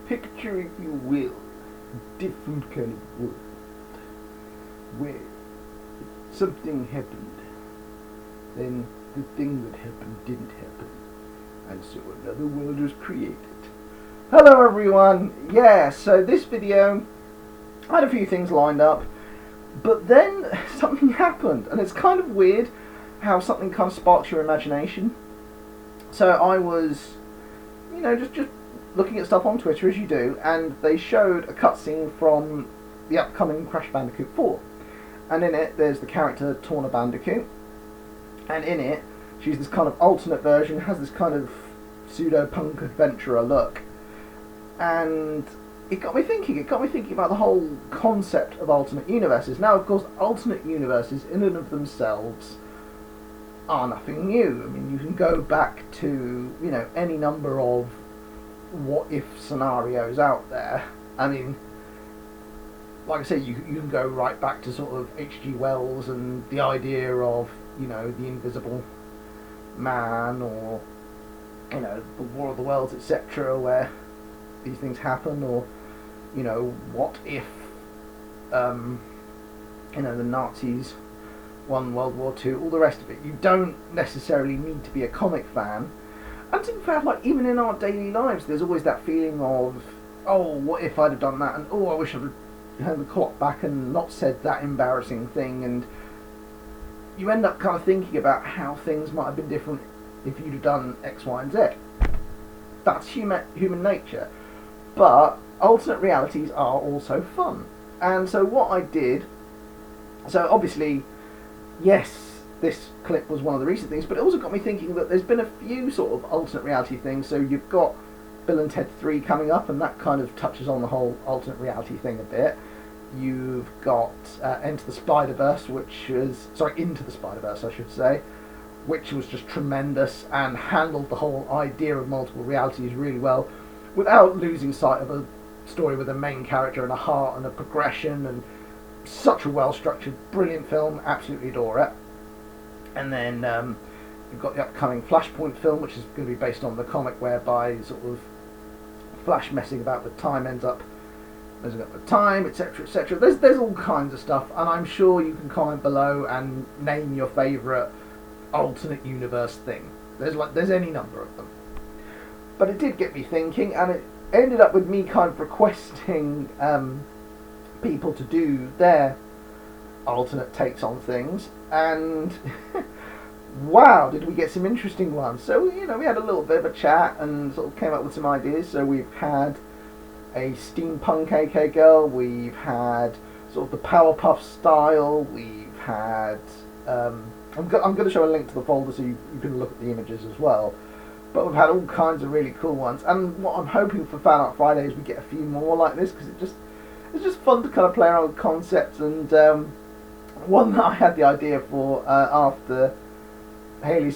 Picture, if you will, a different kind of world where something happened, then the thing that happened didn't happen, and so another world was created. Hello everyone! Yeah, so this video, I had a few things lined up, but then something happened, and it's kind of weird how something kind of sparks your imagination. So I was, just looking at stuff on Twitter, as you do, and they showed a cutscene from the upcoming Crash Bandicoot 4. And in it, there's the character Torna Bandicoot, and in it, she's this kind of alternate version, has this kind of pseudo-punk adventurer look. And it got me thinking about the whole concept of alternate universes. Now, of course, alternate universes in and of themselves are nothing new. I mean, you can go back to, any number of what-if scenarios out there. I mean, like I say, you can go right back to sort of H.G. Wells and the idea of, the Invisible Man, or, the War of the Worlds, etc., where these things happen, or, what if, the Nazis won World War II, all the rest of it. You don't necessarily need to be a comic fan. And to be fair, even in our daily lives, there's always that feeling of, oh, what if I'd have done that, and oh, I wish I'd had the clock back and not said that embarrassing thing, and you end up kind of thinking about how things might have been different if you'd have done X, Y, and Z. That's human nature. But alternate realities are also fun. And so what I did, so obviously, yes, this clip was one of the recent things, but it also got me thinking that there's been a few sort of alternate reality things. So you've got Bill and Ted 3 coming up, and that kind of touches on the whole alternate reality thing a bit. You've got Into the Spider-Verse, Into the Spider-Verse, I should say, which was just tremendous and handled the whole idea of multiple realities really well, without losing sight of a story with a main character and a heart and a progression, and such a well-structured, brilliant film. Absolutely adore it. And then you've got the upcoming Flashpoint film, which is going to be based on the comic, whereby sort of Flash messing about with time ends up messing up with time, etc., etc. There's all kinds of stuff, and I'm sure you can comment below and name your favourite alternate universe thing. There's any number of them. But it did get me thinking, and it ended up with me kind of requesting people to do their alternate takes on things, and wow, did we get some interesting ones. So, we had a little bit of a chat and sort of came up with some ideas. So we've had a steampunk AK girl, we've had sort of the Powerpuff style, we've had, I'm going to show a link to the folder so you can look at the images as well. But we've had all kinds of really cool ones, and what I'm hoping for Fan Art Friday is we get a few more like this, because it's just fun to kind of play around with concepts. And one that I had the idea for after Hayley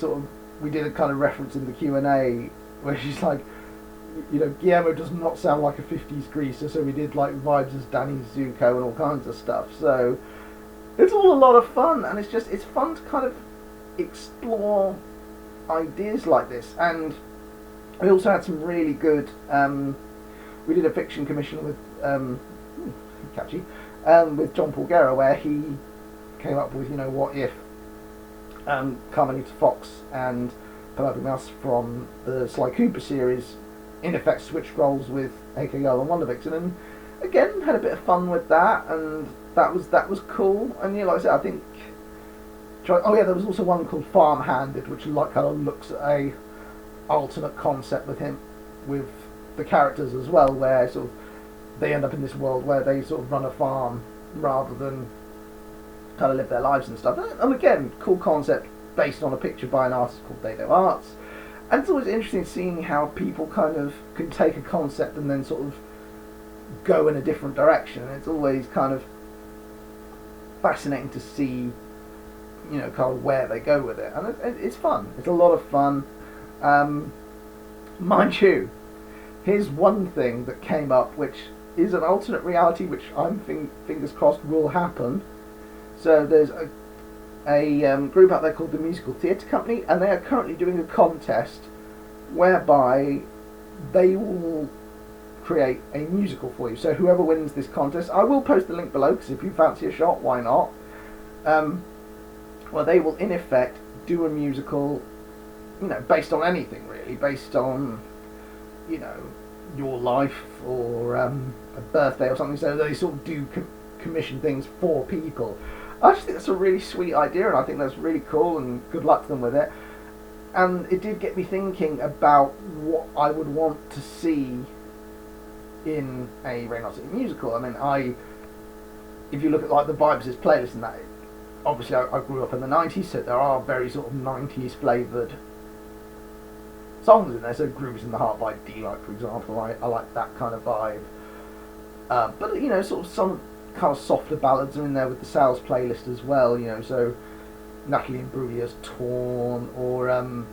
we did a kind of reference in the Q&A where she's like, Guillermo does not sound like a 50s greaser, so we did vibes as Danny Zuko and all kinds of stuff. So it's all a lot of fun, and it's fun to kind of explore ideas like this. And we also had some really good, we did a fiction commission with catchy, with John Paul Guerra, where he came up with, what if Carmelita Fox and Penelope Mouse from the Sly Cooper series in effect switched roles with AK Girl and Wonder Vixen, and again had a bit of fun with that, and that was cool. And like I said, I think there was also one called Farm Handed, which kind of looks at a alternate concept with the characters as well, where sort of they end up in this world where they sort of run a farm rather than kind of live their lives and stuff. And again, cool concept based on a picture by an artist called Dado Arts. And it's always interesting seeing how people kind of can take a concept and then sort of go in a different direction. It's always kind of fascinating to see, kind of where they go with it. And it's fun. It's a lot of fun. Mind you, here's one thing that came up, which is an alternate reality, which I'm fingers crossed will happen. So there's a group out there called the Musical Theatre Company, and they are currently doing a contest whereby they will create a musical for you. So whoever wins this contest, I will post the link below, because if you fancy a shot, why not? Well, they will in effect do a musical, you know, based on anything really, based on, you know, your life or a birthday or something. So they sort of do commission things for people. I just think that's a really sweet idea, and I think that's really cool, and good luck to them with it. And it did get me thinking about what I would want to see in a Reynard musical. I mean, if you look at like the Vibes playlist and that, obviously I grew up in the 90s, so there are very sort of 90s flavoured songs in there. So Grooves in the Heart by D-Like, for example, I like that kind of vibe. But, you know, sort of some kind of softer ballads are in there with the Sales playlist as well, you know, so Natalie Imbruglia's Torn, or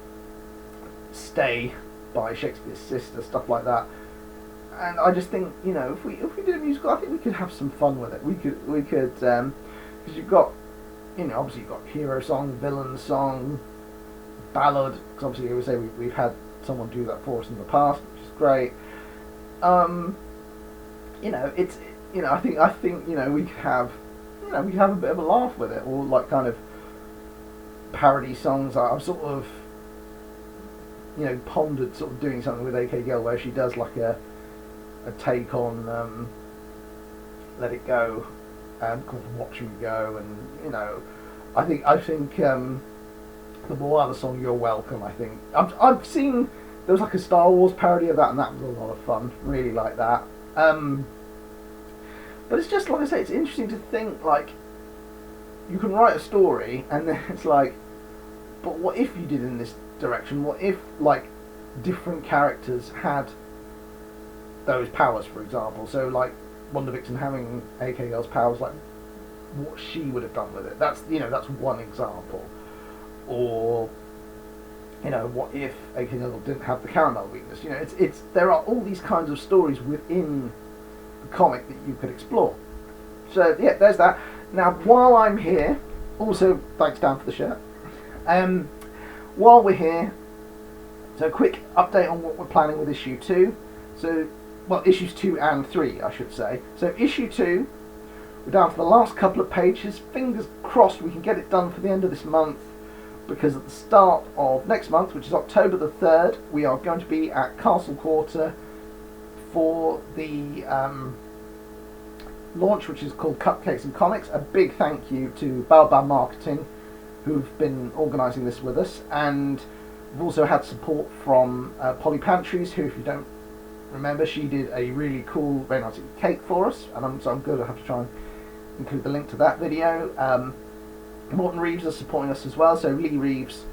Stay by Shakespeare's Sister, stuff like that. And I just think, you know, if we did a musical, I think we could have some fun with it. We could, because you've got, you know, obviously you've got hero song, villain song, ballad, because obviously we say we've had someone do that for us in the past, which is great. You know, it's, you know, I think you know, we could have, you know, we could have a bit of a laugh with it, or like kind of parody songs. I've sort of, you know, pondered sort of doing something with AK Girl where she does like a take on Let It Go, called Watch Me Go, and you know, I think the more other song, You're Welcome. I think I've seen there was like a Star Wars parody of that, and that was a lot of fun. Really like that. But it's just like I say, it's interesting to think like you can write a story, and then it's like, but what if you did in this direction? What if like different characters had those powers, for example? So like Wonder Vixen having AK Girl's powers, like what she would have done with it. That's, you know, that's one example. Or, you know, what if AK Girl didn't have the caramel weakness? You know, it's there are all these kinds of stories within the comic that you could explore. So yeah, there's that. Now, while I'm here, also thanks Dan for the shirt. While we're here, so a quick update on what we're planning with issue 2. So, well, issues 2 and 3, I should say. So issue 2, we're down to the last couple of pages. Fingers crossed we can get it done for the end of this month, because at the start of next month, which is October the 3rd, we are going to be at Castle Quarter for the launch, which is called Cupcakes and Comics. A big thank you to Baobab Marketing, who've been organising this with us, and we've also had support from Polly Pantries, who, if you don't remember, she did a really cool Reynard cake for us, and I'm going to have to try and include the link to that video. Morton Reeves is supporting us as well, so Lee Reeves,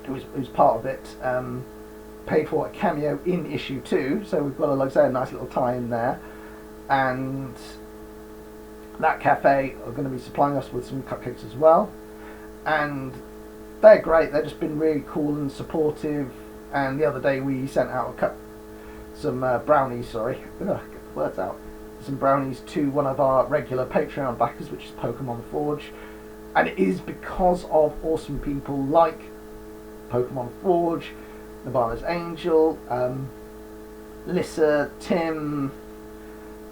who's part of it, paid for a cameo in issue 2, so we've got, like I say, a nice little tie-in there. And that cafe are going to be supplying us with some cupcakes as well, and they're great. They've just been really cool and supportive. And the other day we sent out some brownies, sorry, get the words out, some brownies to one of our regular Patreon backers, which is Pokemon Forge. And it is because of awesome people like Pokemon Forge, Nirvana's Angel, Lissa, Tim,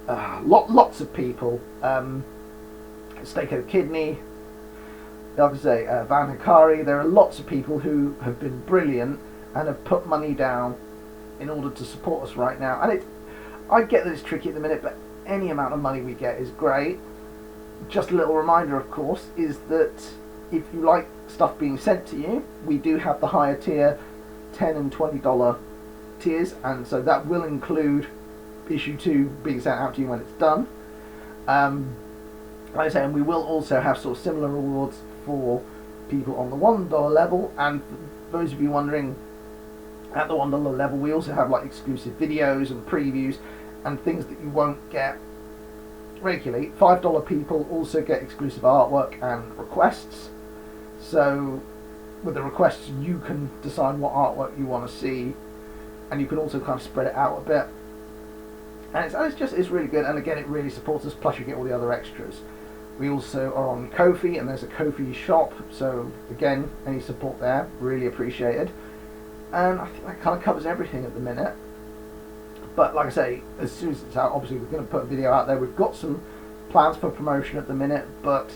lots of people, Steako Kidney, like I say, Van Hikari. There are lots of people who have been brilliant and have put money down in order to support us right now. And I get that it's tricky at the minute, but any amount of money we get is great. Just a little reminder, of course, is that if you like stuff being sent to you, we do have the higher tier, $10 and $20 tiers, and so that will include issue 2 being sent out to you when it's done. Like I say, and we will also have sort of similar rewards for people on the $1 level. And for those of you wondering, at the $1 level we also have like exclusive videos and previews and things that you won't get regularly. $5 people also get exclusive artwork and requests. So with the requests you can decide what artwork you want to see, and you can also kind of spread it out a bit. And it's really good, and again it really supports us, plus you get all the other extras. We also are on Ko-fi, and there's a Ko-fi shop, so again, any support there, really appreciated. And I think that kind of covers everything at the minute. But like I say, as soon as it's out, obviously we're going to put a video out there. We've got some plans for promotion at the minute, but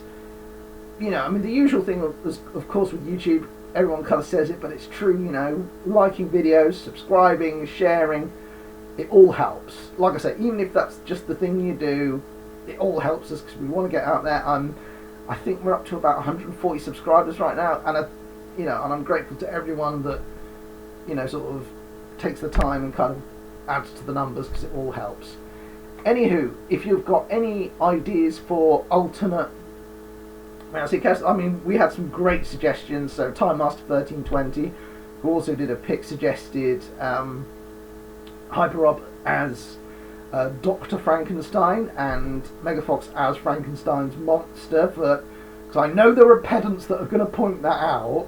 you know, I mean, the usual thing, of course, with YouTube, everyone kind of says it, but it's true. You know, liking videos, subscribing, sharing, it all helps. Like I say, even if that's just the thing you do, it all helps us because we want to get out there. I think we're up to about 140 subscribers right now, and you know, and I'm grateful to everyone that, you know, sort of takes the time and kind of adds to the numbers because it all helps. Anywho, if you've got any ideas for alternate, I mean, we had some great suggestions. So Time Master 1320, who also did a pick, suggested Hyperob as Dr. Frankenstein and Megafox as Frankenstein's monster, because I know there are pedants that are going to point that out.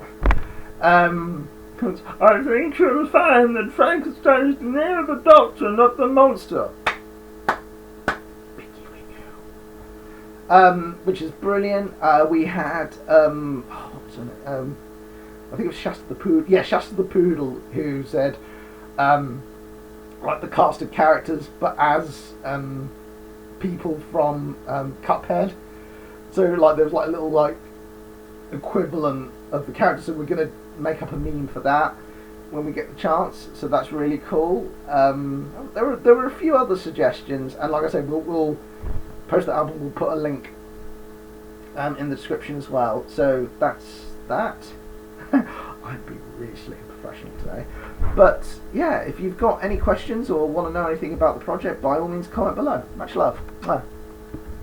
Because I think you'll find that Frankenstein is the name of the doctor, not the monster. Which is brilliant. We had what was it? I think it was Shasta the Poodle. Yeah, Shasta the Poodle, who said like the cast of characters, but as people from Cuphead. So like there was like a little like equivalent of the characters, so we're gonna make up a meme for that when we get the chance. So that's really cool. There were a few other suggestions, and like I said, we'll post the album. We'll put a link in the description as well. So that's that. I'd be really slick and professional today. But yeah, if you've got any questions or want to know anything about the project, by all means comment below. Much love. Bye.